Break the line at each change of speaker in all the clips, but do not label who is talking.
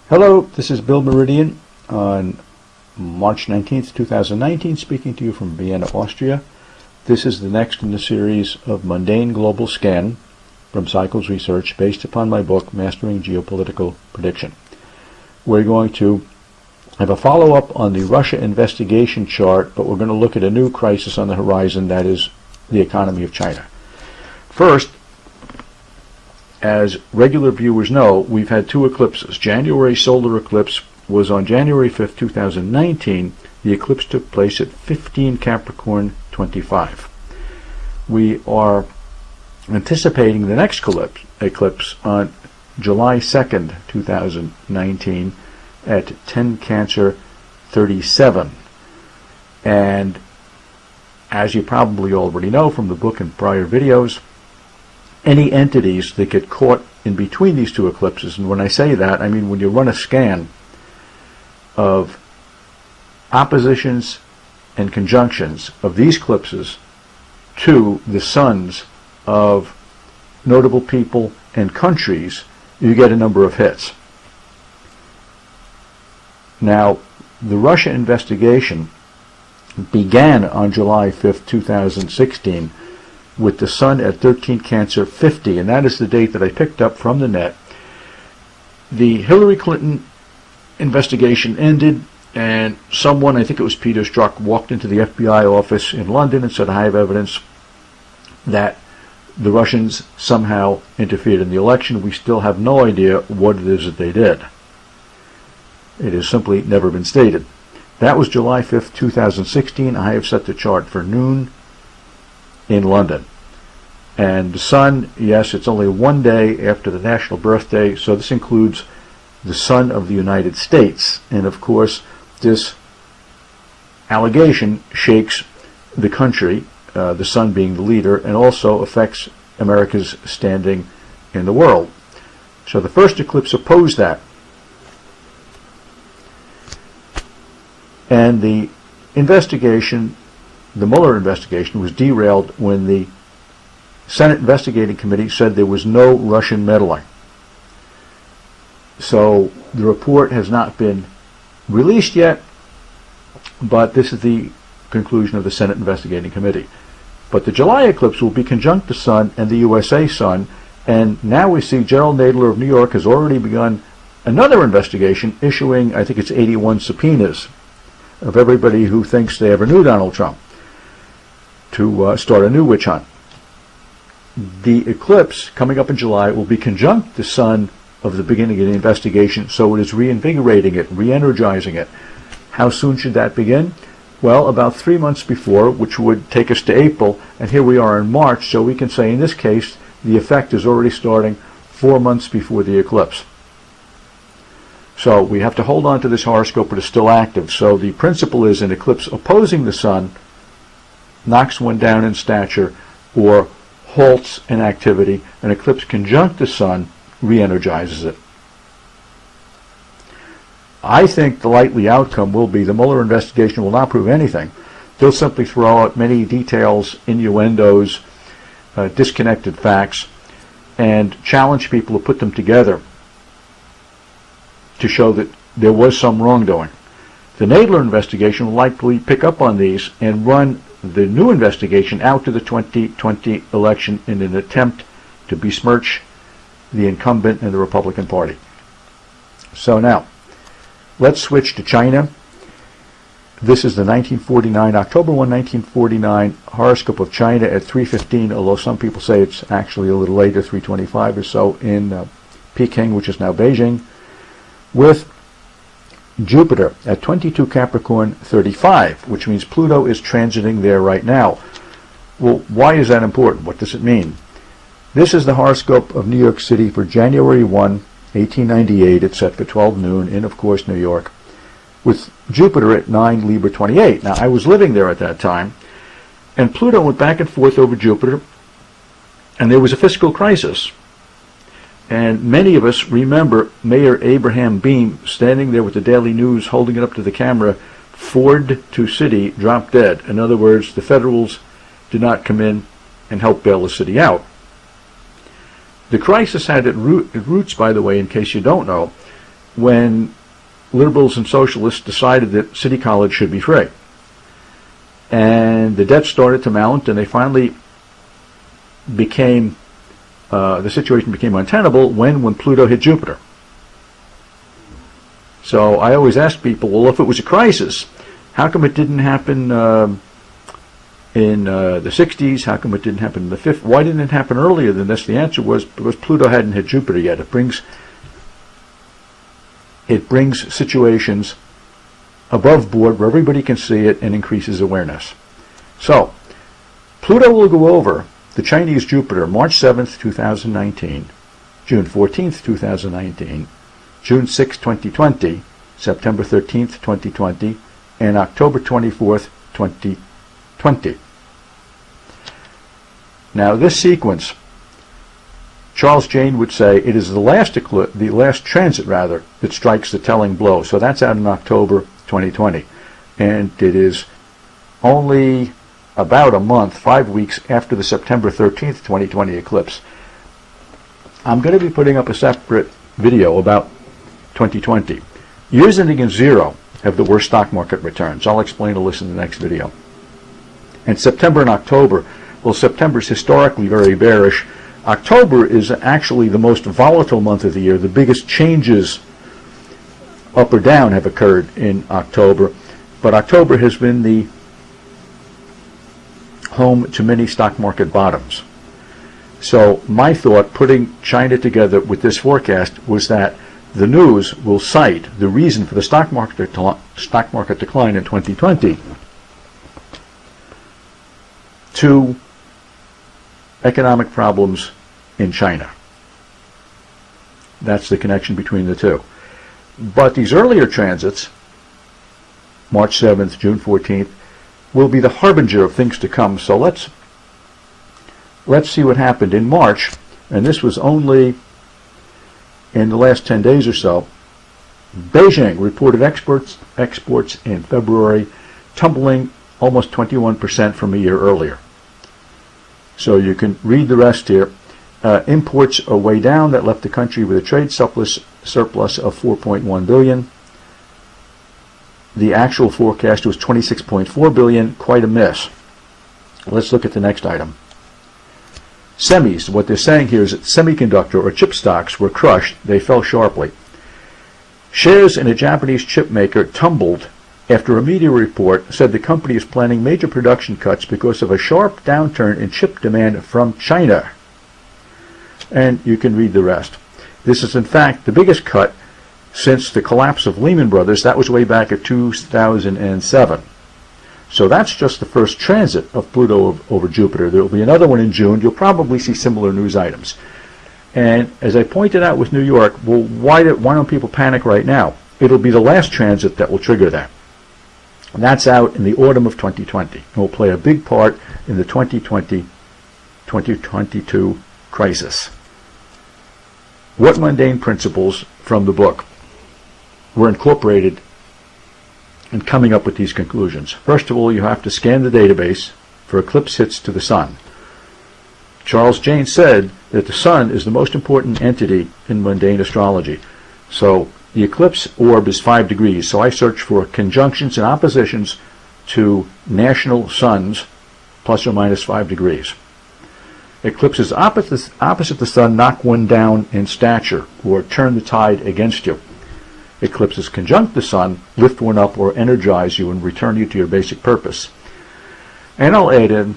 Hello, this is Bill Meridian on March 19th, 2019, speaking to you from Vienna, Austria. This is the next in the series of Mundane Global Scan from Cycles Research based upon my book, Mastering Geopolitical Prediction. We're going to have a follow-up on the Russia investigation chart, but we're going to look at a new crisis on the horizon, that is the economy of China. First, as regular viewers know, we've had two eclipses. January solar eclipse was on January 5th, 2019. The eclipse took place at 15 Capricorn 25. We are anticipating the next eclipse on July 2nd, 2019 at 10 Cancer 37. And as you probably already know from the book and prior videos, any entities that get caught in between these two eclipses, and when I say that, I mean when you run a scan of oppositions and conjunctions of these eclipses to the suns of notable people and countries, you get a number of hits. Now, the Russia investigation began on July 5th, 2016, with the sun at 13 Cancer 50, and that is the date that I picked up from the net. The Hillary Clinton investigation ended, and someone, I think it was Peter Strzok, walked into the FBI office in London and said, I have evidence that the Russians somehow interfered in the election. We still have no idea what it is that they did. It has simply never been stated. That was July 5th, 2016. I have set the chart for noon in London. And the sun, yes, it's only one day after the national birthday, so this includes the sun of the United States. And of course, this allegation shakes the country, the sun being the leader, and also affects America's standing in the world. So the first eclipse opposed that. And the investigation, the Mueller investigation, was derailed when the Senate Investigating Committee said there was no Russian meddling. So the report has not been released yet, but this is the conclusion of the Senate Investigating Committee. But the July eclipse will be conjunct the sun and the USA sun, and now we see Gerald Nadler of New York has already begun another investigation, issuing, I think it's 81 subpoenas of everybody who thinks they ever knew Donald Trump, to start a new witch hunt. The eclipse coming up in July will be conjunct the sun of the beginning of the investigation, so it is reinvigorating it, re-energizing it. How soon should that begin? Well, about 3 months before, which would take us to April, and here we are in March, so we can say in this case the effect is already starting 4 months before the eclipse. So we have to hold on to this horoscope, but it's still active. So the principle is an eclipse opposing the sun knocks one down in stature or halts an activity. An eclipse conjunct the sun re-energizes it. I think the likely outcome will be the Mueller investigation will not prove anything. They'll simply throw out many details, innuendos, disconnected facts, and challenge people to put them together to show that there was some wrongdoing. The Nadler investigation will likely pick up on these and run the new investigation out to the 2020 election in an attempt to besmirch the incumbent in the Republican Party. So now, let's switch to China. This is the October 1, 1949 horoscope of China at 3:15, although some people say it's actually a little later, 3:25 or so, in Peking, which is now Beijing, with Jupiter at 22 Capricorn 35, which means Pluto is transiting there right now. Well, why is that important? What does it mean? This is the horoscope of New York City for January 1, 1898. It's set for 12 noon in, of course, New York, with Jupiter at 9 Libra 28. Now, I was living there at that time, and Pluto went back and forth over Jupiter, and there was a fiscal crisis. And many of us remember Mayor Abraham Beame standing there with the Daily News holding it up to the camera, Ford to city, drop dead. In other words, the Federals did not come in and help bail the city out. The crisis had its roots, by the way, in case you don't know, when liberals and socialists decided that City College should be free. And the debt started to mount, and they finally became, the situation became untenable when Pluto hit Jupiter. So I always ask people, well, if it was a crisis, how come it didn't happen in the 60s? How come it didn't happen in the 50s? Why didn't it happen earlier than this? The answer was because Pluto hadn't hit Jupiter yet. It brings situations above board where everybody can see it and increases awareness. So, Pluto will go over the Chinese Jupiter March 7th, 2019, June 14th, 2019, June 6, 2020, September 13th, 2020, and October 24th, 2020. Now, this sequence, Charles Jane would say, it is the last transit that strikes the telling blow. So that's out in October 2020. And it is only about a month, 5 weeks after the September 13th, 2020 eclipse. I'm going to be putting up a separate video about 2020. Years ending in 0 have the worst stock market returns. I'll explain all this in the next video. And September and October, well, September is historically very bearish. October is actually the most volatile month of the year. The biggest changes up or down have occurred in October, but October has been the home to many stock market bottoms. So my thought, putting China together with this forecast, was that the news will cite the reason for the stock market decline in 2020 to economic problems in China. That's the connection between the two. But these earlier transits, March 7th, June 14th, will be the harbinger of things to come. So let's see what happened in March, and this was only in the last 10 days or so. Beijing reported exports in February tumbling almost 21% from a year earlier. So you can read the rest here. Imports are way down. That left the country with a trade surplus of 4.1 billion. The actual forecast was 26.4 billion, quite a miss. Let's look at the next item. Semis, what they're saying here is that semiconductor or chip stocks were crushed. They fell sharply. Shares in a Japanese chip maker tumbled after a media report said the company is planning major production cuts because of a sharp downturn in chip demand from China. And you can read the rest. This is in fact the biggest cut since the collapse of Lehman Brothers. That was way back at 2007. So that's just the first transit of Pluto over Jupiter. There will be another one in June. You'll probably see similar news items. And as I pointed out with New York, well, why don't people panic right now? It'll be the last transit that will trigger that. And that's out in the autumn of 2020. It will play a big part in the 2020-2022 crisis. What mundane principles from the book were incorporated in coming up with these conclusions? First of all, you have to scan the database for eclipse hits to the sun. Charles Jane said that the sun is the most important entity in mundane astrology. So the eclipse orb is 5 degrees. So I search for conjunctions and oppositions to national suns plus or minus 5 degrees. Eclipses opposite the sun knock one down in stature or turn the tide against you. Eclipses conjunct the sun lift one up or energize you and return you to your basic purpose. And I'll add in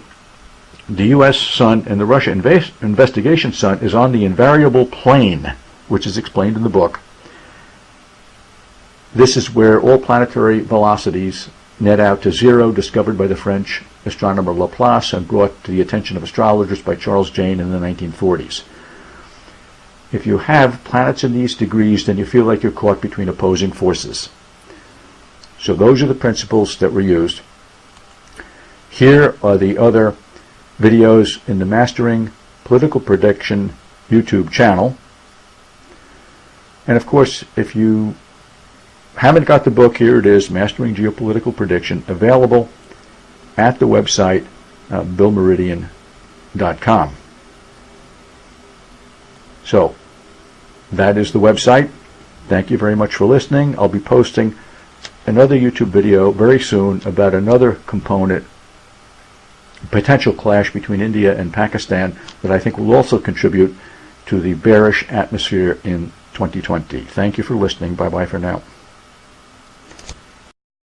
the U.S. sun and the Russia investigation sun is on the invariable plane, which is explained in the book. This is where all planetary velocities net out to 0, discovered by the French astronomer Laplace and brought to the attention of astrologers by Charles Jane in the 1940s. If you have planets in these degrees, then you feel like you're caught between opposing forces. So those are the principles that were used. Here are the other videos in the Mastering Political Prediction YouTube channel. And of course, if you haven't got the book, here it is, Mastering Geopolitical Prediction, available at the website BillMeridian.com. So that is the website. Thank you very much for listening. I'll be posting another YouTube video very soon about another component, potential clash between India and Pakistan, that I think will also contribute to the bearish atmosphere in 2020. Thank you for listening. Bye-bye for now.